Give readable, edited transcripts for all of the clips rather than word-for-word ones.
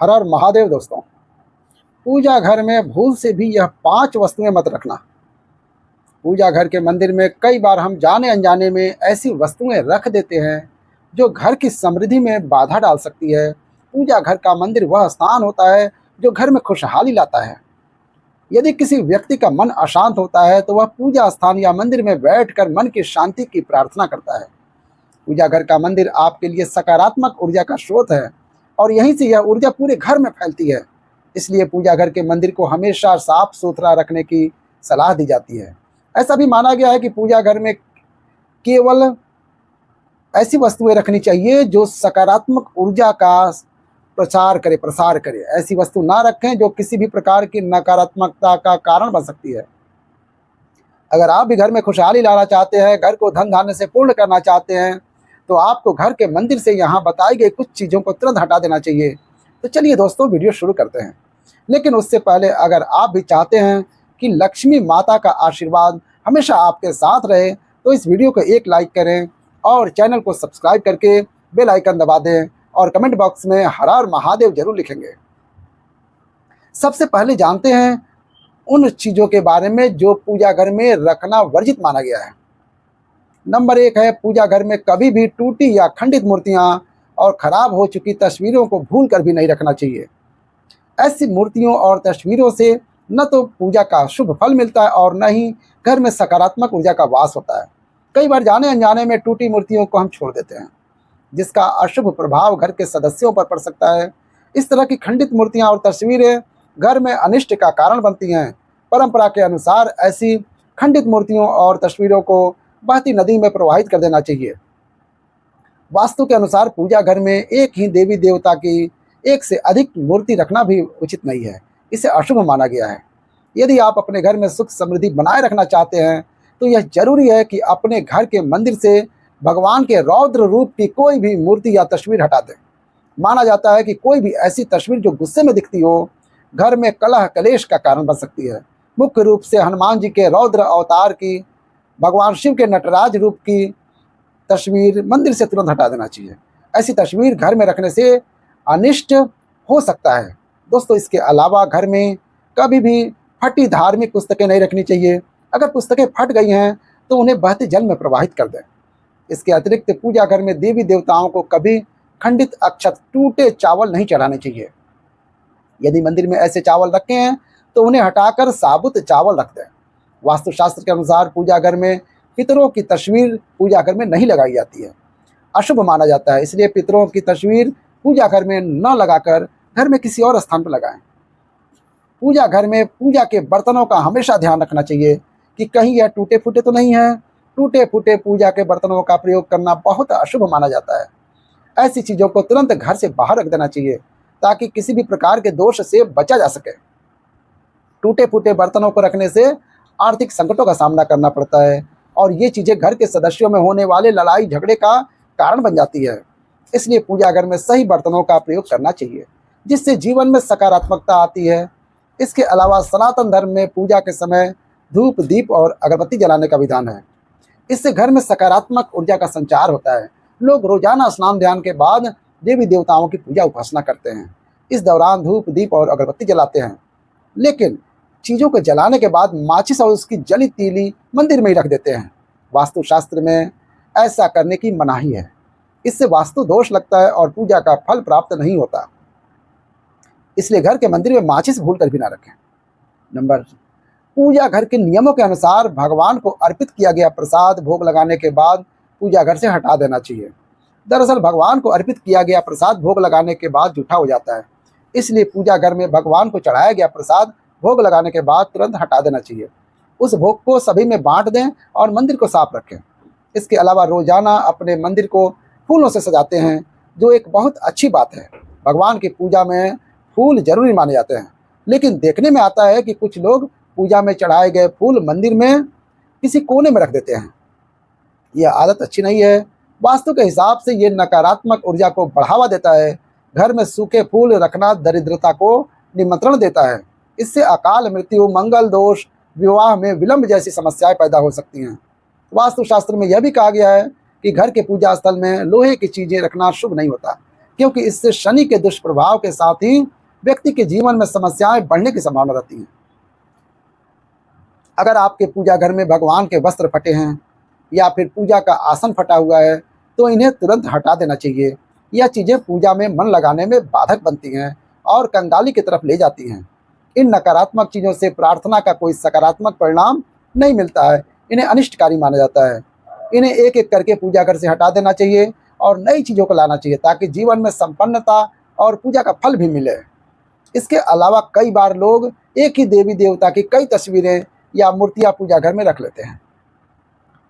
हर हर महादेव दोस्तों। पूजा घर में भूल से भी यह 5 वस्तुएं मत रखना। पूजा घर के मंदिर में कई बार हम जाने अनजाने में ऐसी वस्तुएं रख देते हैं जो घर की समृद्धि में बाधा डाल सकती है। पूजा घर का मंदिर वह स्थान होता है जो घर में खुशहाली लाता है। यदि किसी व्यक्ति का मन अशांत होता है तो वह पूजा स्थान या मंदिर में बैठकर मन की शांति की प्रार्थना करता है। पूजा घर का मंदिर आपके लिए सकारात्मक ऊर्जा का स्रोत है और यहीं से यह ऊर्जा पूरे घर में फैलती है। इसलिए पूजा घर के मंदिर को हमेशा साफ सुथरा रखने की सलाह दी जाती है। ऐसा भी माना गया है कि पूजा घर में केवल ऐसी वस्तुएं रखनी चाहिए जो सकारात्मक ऊर्जा का प्रसार करे। ऐसी वस्तु ना रखें जो किसी भी प्रकार की नकारात्मकता का कारण बन सकती है। अगर आप भी घर में खुशहाली लाना चाहते हैं, घर को धन धान्य से पूर्ण करना चाहते हैं, तो आपको घर के मंदिर से यहाँ बताई गई कुछ चीज़ों को तुरंत हटा देना चाहिए। तो चलिए दोस्तों, वीडियो शुरू करते हैं। लेकिन उससे पहले अगर आप भी चाहते हैं कि लक्ष्मी माता का आशीर्वाद हमेशा आपके साथ रहे, तो इस वीडियो को एक लाइक करें और चैनल को सब्सक्राइब करके बेल आइकन दबा दें और कमेंट बॉक्स में हर हर महादेव जरूर लिखेंगे। सबसे पहले जानते हैं उन चीज़ों के बारे में जो पूजा घर में रखना वर्जित माना गया है। नंबर 1 है, पूजा घर में कभी भी टूटी या खंडित मूर्तियां और खराब हो चुकी तस्वीरों को भूल कर भी नहीं रखना चाहिए। ऐसी मूर्तियों और तस्वीरों से न तो पूजा का शुभ फल मिलता है और न ही घर में सकारात्मक ऊर्जा का वास होता है। कई बार जाने अनजाने में टूटी मूर्तियों को हम छोड़ देते हैं, जिसका अशुभ प्रभाव घर के सदस्यों पर पड़ सकता है। इस तरह की खंडित मूर्तियां और तस्वीरें घर में अनिष्ट का कारण बनती हैं। परंपरा के अनुसार ऐसी खंडित मूर्तियों और तस्वीरों को बहती नदी में प्रवाहित कर देना चाहिए। वास्तु के अनुसार पूजा घर में एक ही देवी देवता की एक से अधिक मूर्ति रखना भी उचित नहीं है। इसे अशुभ माना गया है। यदि आप अपने घर में सुख समृद्धि बनाए रखना चाहते हैं तो यह जरूरी है कि अपने घर के मंदिर से भगवान के रौद्र रूप की कोई भी मूर्ति या तस्वीर हटा दें। माना जाता है कि कोई भी ऐसी तस्वीर जो गुस्से में दिखती हो घर में कलह कलेश का कारण बन सकती है। मुख्य रूप से हनुमान जी के रौद्र अवतार की, भगवान शिव के नटराज रूप की तस्वीर मंदिर से तुरंत हटा देना चाहिए। ऐसी तस्वीर घर में रखने से अनिष्ट हो सकता है। दोस्तों, इसके अलावा घर में कभी भी फटी धार्मिक पुस्तकें नहीं रखनी चाहिए। अगर पुस्तकें फट गई हैं तो उन्हें बहते जल में प्रवाहित कर दें। इसके अतिरिक्त पूजा घर में देवी देवताओं को कभी खंडित अक्षत, टूटे चावल नहीं चढ़ाने चाहिए। यदि मंदिर में ऐसे चावल रखे हैं तो उन्हें हटाकर साबुत चावल रख दें। वास्तुशास्त्र के अनुसार पूजा घर में पितरों की तस्वीर पूजा घर में नहीं लगाई जाती है, अशुभ माना जाता है। इसलिए पितरों की तस्वीर पूजा घर में न लगाकर घर में किसी और स्थान पर लगाएं। पूजा घर में पूजा के बर्तनों का हमेशा ध्यान रखना चाहिए कि कहीं यह टूटे फूटे तो नहीं है। टूटे फूटे पूजा के बर्तनों का प्रयोग करना बहुत अशुभ माना जाता है। ऐसी चीज़ों को तुरंत घर से बाहर रख देना चाहिए ताकि किसी भी प्रकार के दोष से बचा जा सके। टूटे फूटे बर्तनों को रखने से आर्थिक संकटों का सामना करना पड़ता है और ये चीज़ें घर के सदस्यों में होने वाले लड़ाई झगड़े का कारण बन जाती है। इसलिए पूजा घर में सही बर्तनों का प्रयोग करना चाहिए जिससे जीवन में सकारात्मकता आती है। इसके अलावा सनातन धर्म में पूजा के समय धूप, दीप और अगरबत्ती जलाने का विधान है। इससे घर में सकारात्मक ऊर्जा का संचार होता है। लोग रोजाना स्नान ध्यान के बाद देवी देवताओं की पूजा उपासना करते हैं। इस दौरान धूप, दीप और अगरबत्ती जलाते हैं, लेकिन चीज़ों को जलाने के बाद माचिस और उसकी जली तीली मंदिर में ही रख देते हैं। वास्तुशास्त्र में ऐसा करने की मनाही है। इससे वास्तु दोष लगता है और पूजा का फल प्राप्त नहीं होता। इसलिए घर के मंदिर में माचिस भूल कर भी ना रखें। नंबर, पूजा घर के नियमों के अनुसार भगवान को अर्पित किया गया प्रसाद भोग लगाने के बाद पूजा घर से हटा देना चाहिए। दरअसल भगवान को अर्पित किया गया प्रसाद भोग लगाने के बाद जूठा हो जाता है। इसलिए पूजा घर में भगवान को चढ़ाया गया प्रसाद भोग लगाने के बाद तुरंत हटा देना चाहिए। उस भोग को सभी में बांट दें और मंदिर को साफ रखें। इसके अलावा रोजाना अपने मंदिर को फूलों से सजाते हैं, जो एक बहुत अच्छी बात है। भगवान की पूजा में फूल जरूरी माने जाते हैं, लेकिन देखने में आता है कि कुछ लोग पूजा में चढ़ाए गए फूल मंदिर में किसी कोने में रख देते हैं। यह आदत अच्छी नहीं है। वास्तु के हिसाब से ये नकारात्मक ऊर्जा को बढ़ावा देता है। घर में सूखे फूल रखना दरिद्रता को निमंत्रण देता है। इससे अकाल मृत्यु, मंगल दोष, विवाह में विलंब जैसी समस्याएं पैदा हो सकती हैं। वास्तुशास्त्र में यह भी कहा गया है कि घर के पूजा स्थल में लोहे की चीज़ें रखना शुभ नहीं होता, क्योंकि इससे शनि के दुष्प्रभाव के साथ ही व्यक्ति के जीवन में समस्याएं बढ़ने की संभावना रहती है। अगर आपके पूजा घर में भगवान के वस्त्र फटे हैं या फिर पूजा का आसन फटा हुआ है तो इन्हें तुरंत हटा देना चाहिए। यह चीज़ें पूजा में मन लगाने में बाधक बनती हैं और कंगाली की तरफ ले जाती हैं। इन नकारात्मक चीज़ों से प्रार्थना का कोई सकारात्मक परिणाम नहीं मिलता है, इन्हें अनिष्टकारी माना जाता है। इन्हें एक एक करके पूजा घर से हटा देना चाहिए और नई चीज़ों को लाना चाहिए ताकि जीवन में संपन्नता और पूजा का फल भी मिले। इसके अलावा कई बार लोग एक ही देवी देवता की कई तस्वीरें या मूर्तियां पूजा घर में रख लेते हैं,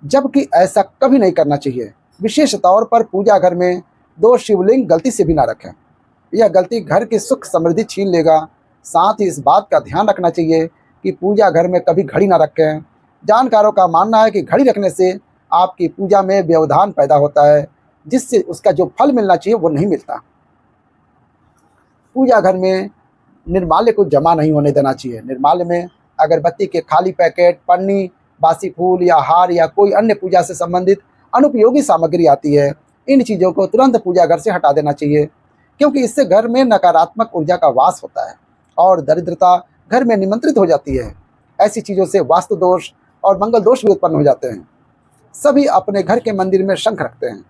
जबकि ऐसा कभी नहीं करना चाहिए। विशेष तौर पर पूजा घर में 2 शिवलिंग गलती से भी ना रखें। यह गलती घर की सुख समृद्धि छीन लेगा। साथ ही इस बात का ध्यान रखना चाहिए कि पूजा घर में कभी घड़ी ना रखें। जानकारों का मानना है कि घड़ी रखने से आपकी पूजा में व्यवधान पैदा होता है, जिससे उसका जो फल मिलना चाहिए वो नहीं मिलता। पूजा घर में निर्माल्य को जमा नहीं होने देना चाहिए। निर्माल्य में अगरबत्ती के खाली पैकेट, पन्नी, बासी फूल या हार या कोई अन्य पूजा से संबंधित अनुपयोगी सामग्री आती है। इन चीज़ों को तुरंत पूजा घर से हटा देना चाहिए, क्योंकि इससे घर में नकारात्मक ऊर्जा का वास होता है और दरिद्रता घर में निमंत्रित हो जाती है। ऐसी चीज़ों से वास्तु दोष और मंगल दोष भी उत्पन्न हो जाते हैं। सभी अपने घर के मंदिर में शंख रखते हैं।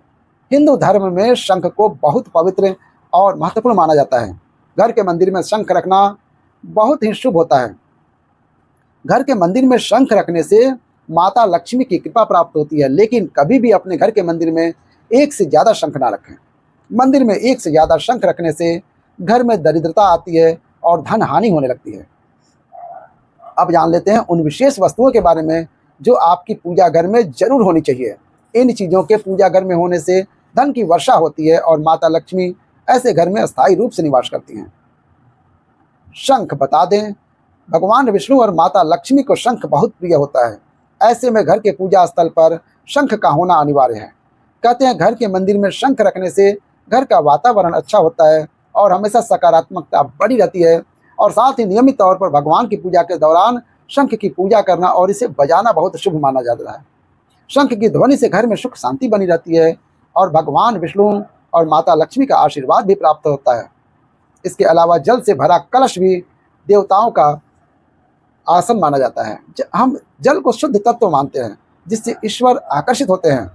हिंदू धर्म में शंख को बहुत पवित्र और महत्वपूर्ण माना जाता है। घर के मंदिर में शंख रखना बहुत ही शुभ होता है। घर के मंदिर में शंख रखने से माता लक्ष्मी की कृपा प्राप्त होती है, लेकिन कभी भी अपने घर के मंदिर में एक से ज़्यादा शंख ना रखें। मंदिर में एक से ज़्यादा शंख रखने से घर में दरिद्रता आती है और धन हानि होने लगती है। अब जान लेते हैं उन विशेष वस्तुओं के बारे में जो आपकी पूजा घर में जरूर होनी चाहिए। इन चीज़ों के पूजा घर में होने से धन की वर्षा होती है और माता लक्ष्मी ऐसे घर में अस्थायी रूप से निवास करती हैं। शंख बता दें, भगवान विष्णु और माता लक्ष्मी को शंख बहुत प्रिय होता है। ऐसे में घर के पूजा स्थल पर शंख का होना अनिवार्य है। कहते हैं घर के मंदिर में शंख रखने से घर का वातावरण अच्छा होता है और हमेशा सकारात्मकता बनी रहती है। और साथ ही नियमित तौर पर भगवान की पूजा के दौरान शंख की पूजा करना और इसे बजाना बहुत शुभ माना जाता है। शंख की ध्वनि से घर में सुख शांति बनी रहती है और भगवान विष्णु और माता लक्ष्मी का आशीर्वाद भी प्राप्त होता है। इसके अलावा जल से भरा कलश भी देवताओं का आसन माना जाता है। हम जल को शुद्ध तत्व मानते हैं जिससे ईश्वर आकर्षित होते हैं।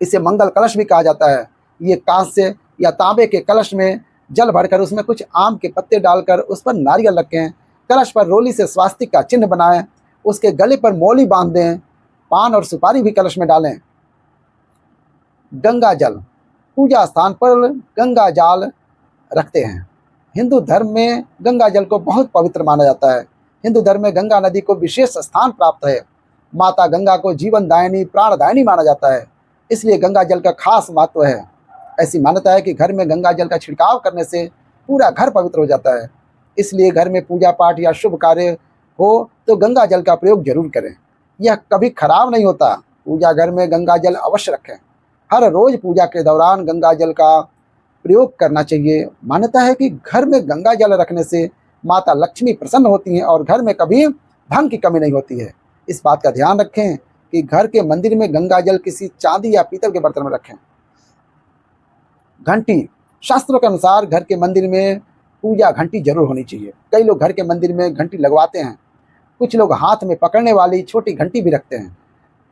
इसे मंगल कलश भी कहा जाता है। ये कांस्य या तांबे के कलश में जल भरकर उसमें कुछ आम के पत्ते डालकर उस पर नारियल रखें। कलश पर रोली से स्वास्तिक का चिन्ह बनाएं। उसके गले पर मौली बांध दें। पान और सुपारी भी कलश में डालें। गंगा जल, पूजा स्थान पर गंगा जल रखते हैं। हिंदू धर्म में गंगा जल को बहुत पवित्र माना जाता है। हिंदू धर्म में गंगा नदी को विशेष स्थान प्राप्त है। माता गंगा को जीवन दायिनी, प्राणदायिनी माना जाता है, इसलिए गंगा जल का खास महत्व है। ऐसी मान्यता है कि घर में गंगा जल का छिड़काव करने से पूरा घर पवित्र हो जाता है। इसलिए घर में पूजा पाठ या शुभ कार्य हो तो गंगा जल का प्रयोग जरूर करें। यह कभी खराब नहीं होता। पूजा घर में गंगा जल अवश्य रखें। हर रोज पूजा के दौरान गंगा जल का प्रयोग करना चाहिए। मान्यता है कि घर में गंगा जल रखने से माता लक्ष्मी प्रसन्न होती हैं और घर में कभी धन की कमी नहीं होती है। इस बात का ध्यान रखें कि घर के मंदिर में गंगा जल किसी चांदी या पीतल के बर्तन में रखें। घंटी, शास्त्रों के अनुसार घर के मंदिर में पूजा घंटी जरूर होनी चाहिए। कई लोग घर के मंदिर में घंटी लगवाते हैं। कुछ लोग हाथ में पकड़ने वाली छोटी घंटी भी रखते हैं।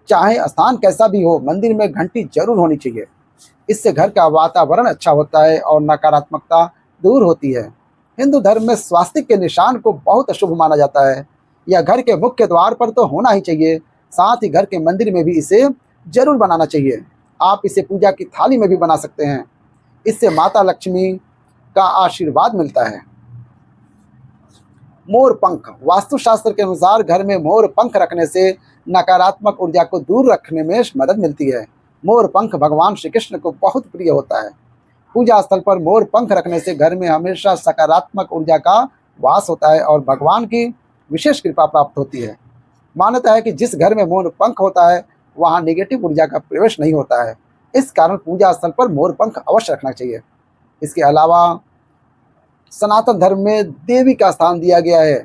चाहे स्थान कैसा भी हो, मंदिर में घंटी जरूर होनी चाहिए। इससे घर का वातावरण अच्छा होता है और नकारात्मकता दूर होती है। हिंदू धर्म में स्वास्तिक के निशान को बहुत शुभ माना जाता है। यह घर के मुख्य द्वार पर तो होना ही चाहिए, साथ ही घर के मंदिर में भी इसे जरूर बनाना चाहिए। आप इसे पूजा की थाली में भी बना सकते हैं। इससे माता लक्ष्मी का आशीर्वाद मिलता है। मोर पंख, वास्तुशास्त्र के अनुसार घर में मोर पंख रखने से नकारात्मक ऊर्जा को दूर रखने में मदद मिलती है। मोर पंख भगवान श्री कृष्ण को बहुत प्रिय होता है। पूजा स्थल पर मोर पंख रखने से घर में हमेशा सकारात्मक ऊर्जा का वास होता है और भगवान की विशेष कृपा प्राप्त होती है। मान्यता है कि जिस घर में मोर पंख होता है वहाँ नेगेटिव ऊर्जा का प्रवेश नहीं होता है। इस कारण पूजा स्थल पर मोर पंख अवश्य रखना चाहिए। इसके अलावा सनातन धर्म में देवी का स्थान दिया गया है।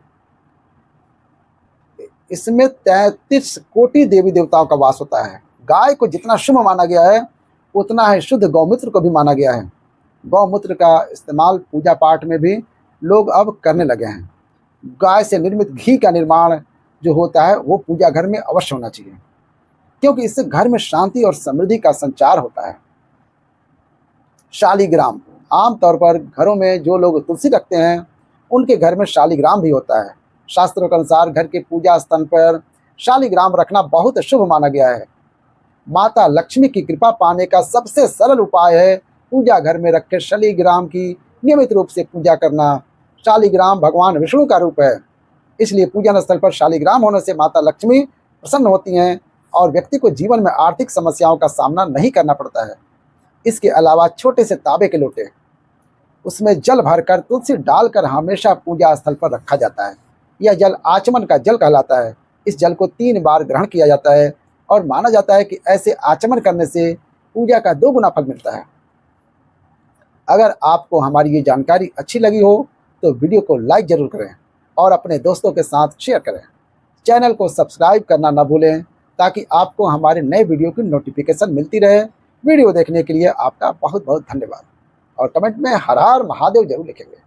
इसमें 33 कोटि देवी देवताओं का वास होता है। गाय को जितना शुभ माना गया है उतना ही शुद्ध गौमूत्र को भी माना गया है। गौमूत्र का इस्तेमाल पूजा पाठ में भी लोग अब करने लगे हैं। गाय से निर्मित घी का निर्माण जो होता है वो पूजा घर में अवश्य होना चाहिए, क्योंकि इससे घर में शांति और समृद्धि का संचार होता है। शालिग्राम, आमतौर पर घरों में जो लोग तुलसी रखते हैं उनके घर में शालिग्राम भी होता है। शास्त्रों के अनुसार घर के पूजा स्थल पर शालिग्राम रखना बहुत शुभ माना गया है। माता लक्ष्मी की कृपा पाने का सबसे सरल उपाय है पूजा घर में रखे शालिग्राम की नियमित रूप से पूजा करना। शालिग्राम भगवान विष्णु का रूप है, इसलिए पूजन स्थल पर शालिग्राम होने से माता लक्ष्मी प्रसन्न होती हैं और व्यक्ति को जीवन में आर्थिक समस्याओं का सामना नहीं करना पड़ता है। इसके अलावा छोटे से तांबे के लोटे, उसमें जल भरकर तुलसी डालकर हमेशा पूजा स्थल पर रखा जाता है। यह जल आचमन का जल कहलाता है। इस जल को 3 बार ग्रहण किया जाता है और माना जाता है कि ऐसे आचमन करने से पूजा का 2 गुना फल मिलता है। अगर आपको हमारी ये जानकारी अच्छी लगी हो तो वीडियो को लाइक जरूर करें और अपने दोस्तों के साथ शेयर करें। चैनल को सब्सक्राइब करना न भूलें ताकि आपको हमारे नए वीडियो की नोटिफिकेशन मिलती रहे। वीडियो देखने के लिए आपका बहुत बहुत धन्यवाद और कमेंट में हर हर महादेव जरूर लिखेंगे।